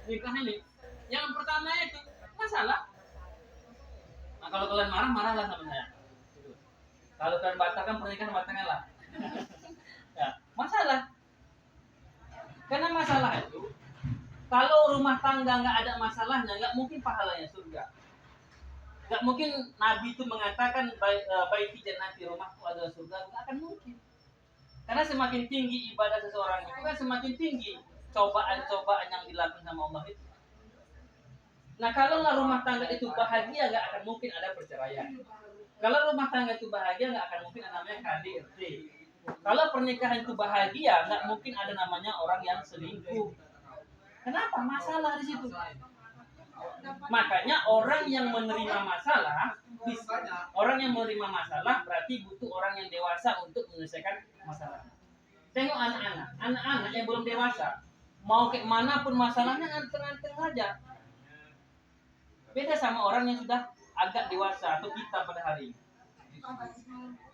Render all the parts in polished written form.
nikah ini. Yang pertama itu masalah. Nah, kalau kalian marah, marahlah sama saya. Kalau kalian batalkan pernikahan, batalkanlah. Ya, masalah. Karena masalah itu, kalau rumah tangga nggak ada masalahnya, nggak mungkin pahalanya surga. Nggak mungkin Nabi itu mengatakan baiti jannati, rumahku adalah surga, nggak akan mungkin. Karena semakin tinggi ibadah seseorang itu kan semakin tinggi cobaan-cobaan yang dilakukan sama Allah itu. Nah, kalau rumah tangga itu bahagia, nggak akan mungkin ada perceraian. Kalau rumah tangga itu bahagia, nggak akan mungkin ada namanya KDRT. Kalau pernikahan itu bahagia, nggak mungkin ada namanya orang yang selingkuh. Kenapa? Masalah di situ. Makanya orang yang menerima masalah berarti butuh orang yang dewasa untuk menyelesaikan masalah. Tengok anak-anak yang belum dewasa, mau ke mana pun masalahnya anteng-anteng aja. Beda sama orang yang sudah agak dewasa atau kita pada hari ini.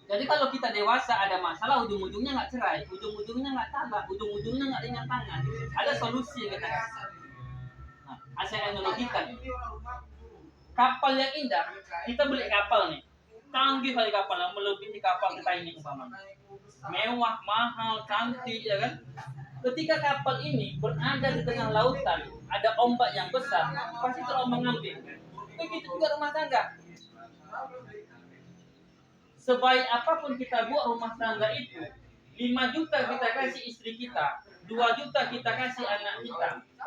Jadi kalau kita dewasa ada masalah, ujung-ujungnya nggak cerai, ujung-ujungnya nggak talak, ujung-ujungnya nggak ringan tangan. Ada solusi yang kita kasih. Nah, saya analogikan. Kapal yang indah, kita beli kapal nih, canggih kali kapal yang melebihi kapal kita ini umpamanya. Mewah, mahal, cantik, ya kan? Ketika kapal ini berada di tengah lautan, ada ombak yang besar, pasti terombang-ambing. Begitu juga rumah tangga. Sebaik apapun kita buat rumah tangga itu, 5 juta kita kasih istri kita, 2 juta kita kasih anak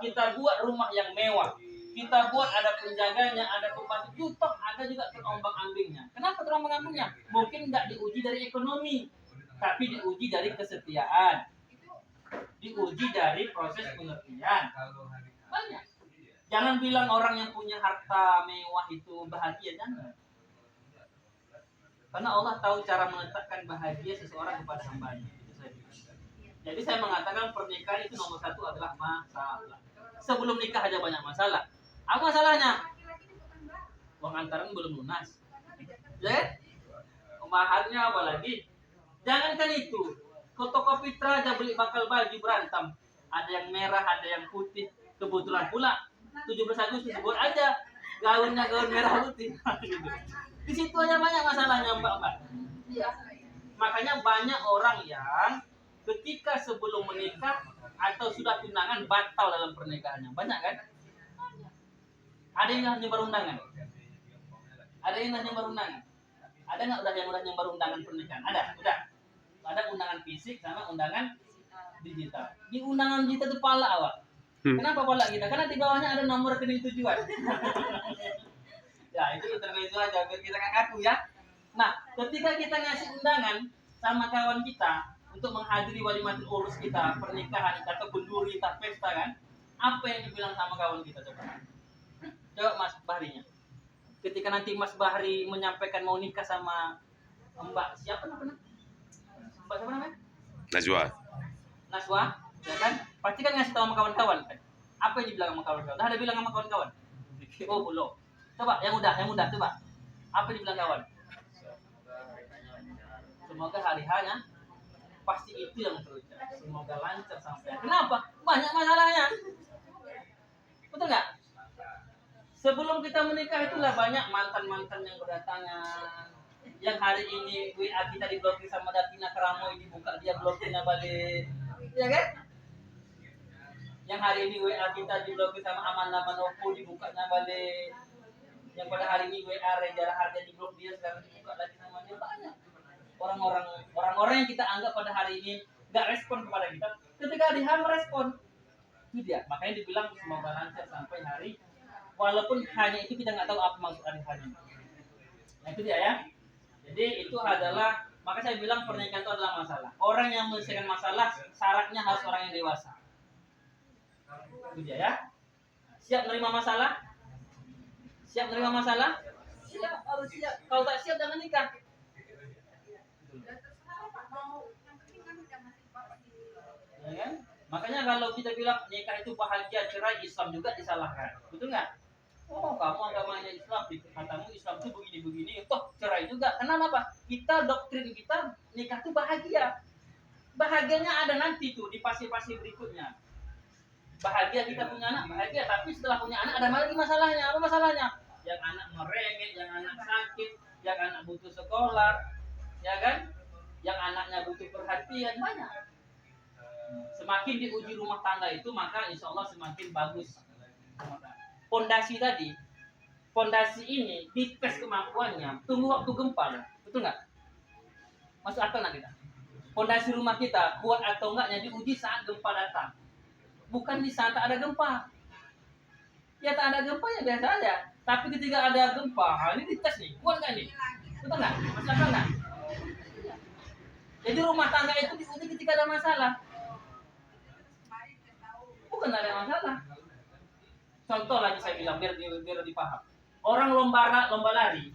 kita buat rumah yang mewah, kita buat ada penjaganya, ada pembantu, ada juga terombang-ambingnya. Kenapa terombang-ambingnya? Mungkin nggak diuji dari ekonomi, tapi diuji dari kesetiaan, diuji dari proses pengertian. Banyak. Jangan bilang orang yang punya harta mewah itu bahagia, jangan. Karena Allah tahu cara meletakkan bahagia seseorang kepada hambanya. Jadi saya mengatakan pernikahan itu nomor 1 adalah masalah. Sebelum nikah aja banyak masalah. Apa masalahnya? Uang antaran belum lunas. Ya? Maharnya apa lagi? Jangankan itu. Ke toko Fitra aja beli bakal baju berantem. Ada yang merah, ada yang putih. Kebetulan pula 17 Agustus buat aja gaunnya gaun merah putih. Di situ aja banyak masalahnya, Mbak. Ya. Makanya banyak orang yang ketika sebelum menikah atau sudah tunangan batal dalam pernikahannya. Banyak kan? Ada yang nyebar undangan? Ada yang nyebar undangan? Ada nggak yang udah nyebar undangan pernikahan? Ada, udah. Ada undangan fisik sama undangan digital. Di undangan digital itu pala awak. Kenapa pala kita? Karena di bawahnya ada nomor rekening tujuan. Ya, itu intermezzo aja biar kita nggak kaku ya. Nah, ketika kita ngasih undangan sama kawan kita untuk menghadiri walimatul urus kita, pernikahan kita atau benduri kita pesta kan, apa yang dibilang sama kawan kita coba? Coba Mas Bahrinya. Ketika nanti Mas Bahri menyampaikan mau nikah sama Mbak siapa namanya? Mbak siapa namanya? Najwa, ya kan? Pasti kan ngasih tahu sama kawan-kawan kan. Apa yang dibilang sama kawan-kawan? Dah ada bilang sama kawan-kawan. Oh, belum. Coba yang mudah coba. Apa yang dibilang kawan? Semoga hari hanya pasti itu yang terucap. Semoga lancar sampai. Kenapa? Banyak masalahnya. Betul nggak? Sebelum kita menikah itulah banyak mantan-mantan yang berdatangan. Yang hari ini WA kita diblokir sama Datina Keramoy, dibuka dia blokirnya balik. Ya kan? Yang hari ini WA kita diblokir sama Amanda Manopo, dibukanya balik. Yang pada hari ini WA Rejara Harja diblok dia, sekarang dibuka lagi sama dia. Banyak orang-orang yang kita anggap pada hari ini nggak respon kepada kita, ketika hari H merespon. Itu dia. Makanya dibilang semoga lancar sampai hari, walaupun hanya itu kita nggak tahu apa maksud hari H. Nah itu dia ya. Jadi itu adalah, maka saya bilang pernikahan itu adalah masalah. Orang yang menyelesaikan masalah syaratnya harus orang yang dewasa. Itu dia ya. Siap menerima masalah? Siap menerima masalah? Siap, harus siap. Kalau tak siap jangan nikah. Ya kan? Makanya kalau kita bilang nikah itu bahagia, cerai, Islam juga disalahkan. Betul nggak? Oh, kamu agamanya Islam, katamu Islam itu begini-begini, toh cerai juga. Kenapa? Kita doktrin kita nikah itu bahagia. Bahagianya ada nanti tuh di fase-fase berikutnya. bahagia kita punya anak, bahagia, tapi setelah punya anak ada lagi masalahnya. Apa masalahnya? Yang anak merengek, yang anak sakit, yang anak butuh sekolah, ya kan? Yang anaknya butuh perhatian, banyak. Semakin diuji rumah tangga itu, maka insya Allah semakin bagus. Pondasi tadi, pondasi ini dites kemampuannya, tunggu waktu gempa, betul nggak? Masuk akal nggak kita? Pondasi rumah kita kuat atau enggaknya diuji saat gempa datang, bukan di saat tak ada gempa. Ya tak ada gempa ya biasa aja. Tapi ketika ada gempa, ini dites nih, kuat nggak nih? Betul nggak? Masuk akal nggak? Jadi rumah tangga itu diuji ketika ada masalah, bukan ada masalah. Contoh lagi saya bilang biar dipaham. Orang lomba lari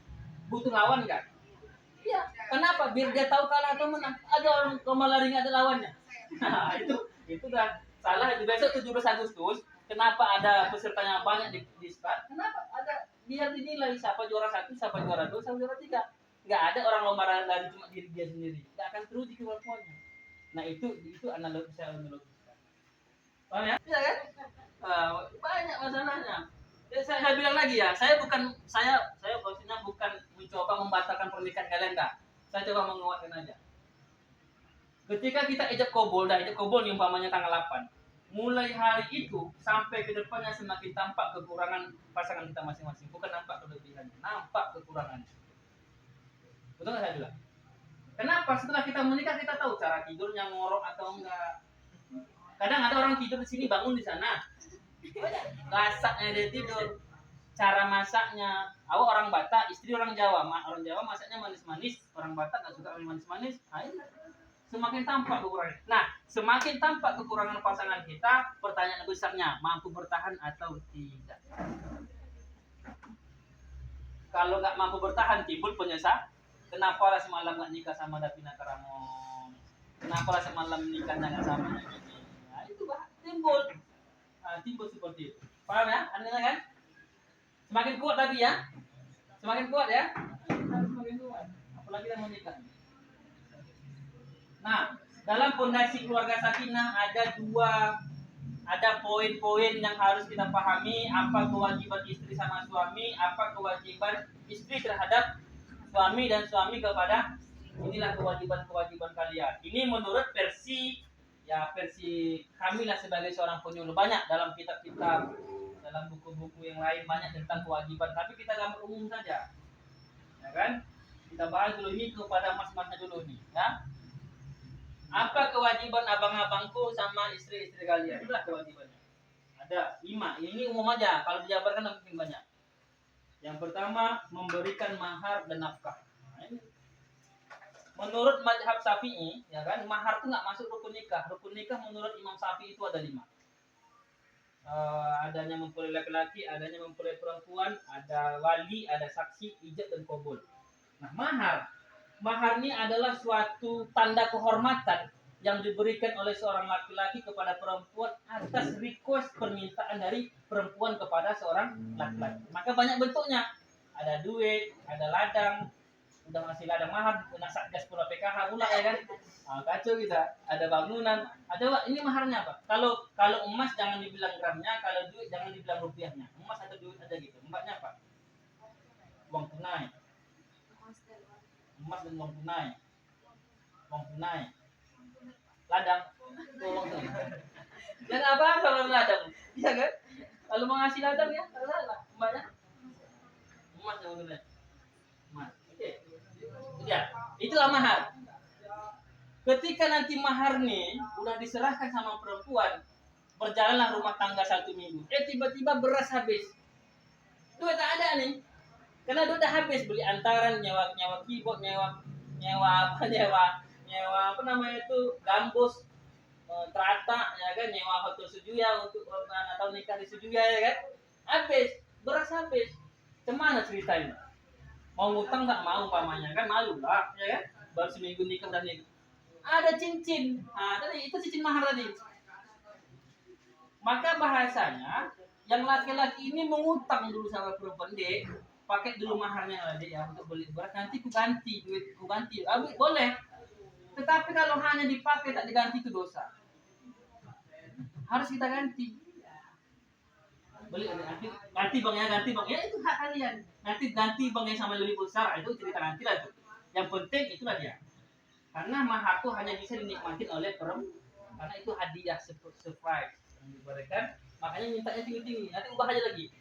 butuh lawan nggak? Iya. Kenapa? Biar dia tahu kalah atau menang. Ada orang lomba lari nggak ada lawannya. Nah, itu dah salah. Itu besok 17 Agustus. Kenapa ada pesertanya banyak di start? Kenapa? Ada biar dinilai siapa juara 1, siapa juara 2, siapa juara 3. Nggak ada orang lomba lari cuma diri dia sendiri. Nggak akan teruji kemampuannya. Nah itu analogi saya analogikan. Paham ya? Iya kan? Banyak masalahnya. Saya bilang lagi ya, saya maksudnya bukan mencoba membatalkan pernikahan kalian, enggak. Saya coba menguatkan aja. Ketika kita ijab kabul nih umpamanya tanggal 8. Mulai hari itu sampai ke depannya semakin tampak kekurangan pasangan kita masing-masing, bukan nampak kelebihannya, nampak kekurangannya. Betul nggak saya bilang? Kenapa? Setelah kita menikah kita tahu cara tidurnya ngorok atau enggak. Kadang ada orang tidur di sini bangun di sana. Masaknya dia tidur, cara masaknya. Awak orang Batak, istri orang Jawa. Orang Jawa masaknya manis-manis, orang Batak nggak suka manis-manis. Semakin tampak kekurangan. Nah, semakin tampak kekurangan pasangan kita, pertanyaan besarnya mampu bertahan atau tidak. Kalau nggak mampu bertahan, timbul penyesal. Kenapa lah semalam nggak nikah sama Davina Karamon? Kenapa lah semalam nikahnya nggak sama yang ini? Nah, itu timbul. Timbul seperti itu. Paham ya? Anda kan? Semakin kuat tadi ya. Semakin kuat ya. Semakin kuat. Apalagi yang menikah. Nah, dalam fondasi keluarga sakinah ada poin-poin yang harus kita pahami. Apa kewajiban istri sama suami, apa kewajiban istri terhadap suami dan suami kepada, inilah kewajiban-kewajiban kalian. Ini menurut versi kami lah sebagai seorang penyuluh. Banyak dalam kitab-kitab, dalam buku-buku yang lain banyak tentang kewajiban, tapi kita gambar umum saja, ya kan? Kita bahas dulu ini kepada mas-masnya dulu nih, ya. Apa kewajiban abang-abangku sama istri-istri kalian? Itulah kewajibannya. Ada 5. Ini umum aja. Kalau dijabarkan mungkin banyak. Yang pertama, memberikan mahar dan nafkah. Menurut mazhab Syafi'i, ya kan, mahar itu nggak masuk rukun nikah. Rukun nikah menurut Imam Syafi'i itu ada 5. Adanya mempelai laki-laki, adanya mempelai perempuan, ada wali, ada saksi, ijab dan qabul. Nah, mahar ini adalah suatu tanda kehormatan yang diberikan oleh seorang laki-laki kepada perempuan atas request permintaan dari perempuan kepada seorang laki-laki. Maka banyak bentuknya. Ada duit, ada ladang, udah ngasih ladang mahar, kena satgas pula PKH pula, ya kan? Kacau kita. Ada bangunan. Ada ini maharnya apa? Kalau emas jangan dibilang gramnya, kalau duit jangan dibilang rupiahnya. Emas atau duit aja gitu. Mbaknya apa? Uang tunai. Emas dan uang tunai. Uang tunai. Ladang. Uang tunai. Dan apa kalau ladang? Iya kan? Kalau mau ngasih ladang ya, salah mbaknya. Emas dan uang tunai. Emas. Oke. Ya, itulah mahar. Ketika nanti mahar nih udah diserahkan sama perempuan, berjalanlah rumah tangga 1 minggu. Tiba-tiba beras habis. Duit tak ada nih. Karena duit udah habis, beli antaran, nyewa keyboard, nyewa apa namanya itu, gambus, terata, ya kan, nyewa hotel Sujuya untuk atau nikah di Sujuya, ya kan. Habis, beras habis. Kemana ceritanya? Mau ngutang nggak mau umpamanya, kan malu lah, ya kan? Baru seminggu nikah dan nikah. Ada cincin. Tadi itu cincin mahar tadi. Maka bahasanya yang laki-laki ini mengutang dulu sama perempuan, dek, pakai dulu maharnya lah dek ya untuk beli beras, nanti ku ganti duit, ku ganti. Boleh. Tetapi kalau hanya dipakai tak diganti itu dosa. Harus kita ganti. beli nanti bang ya itu hak kalian, nanti ganti bang yang sama lebih besar itu cerita nanti lah tuh. Yang penting itulah dia, karena mahar itu hanya bisa dinikmati oleh perempuan, karena itu hadiah surprise yang diberikan, makanya mintanya tinggi tinggi, nanti ubah aja lagi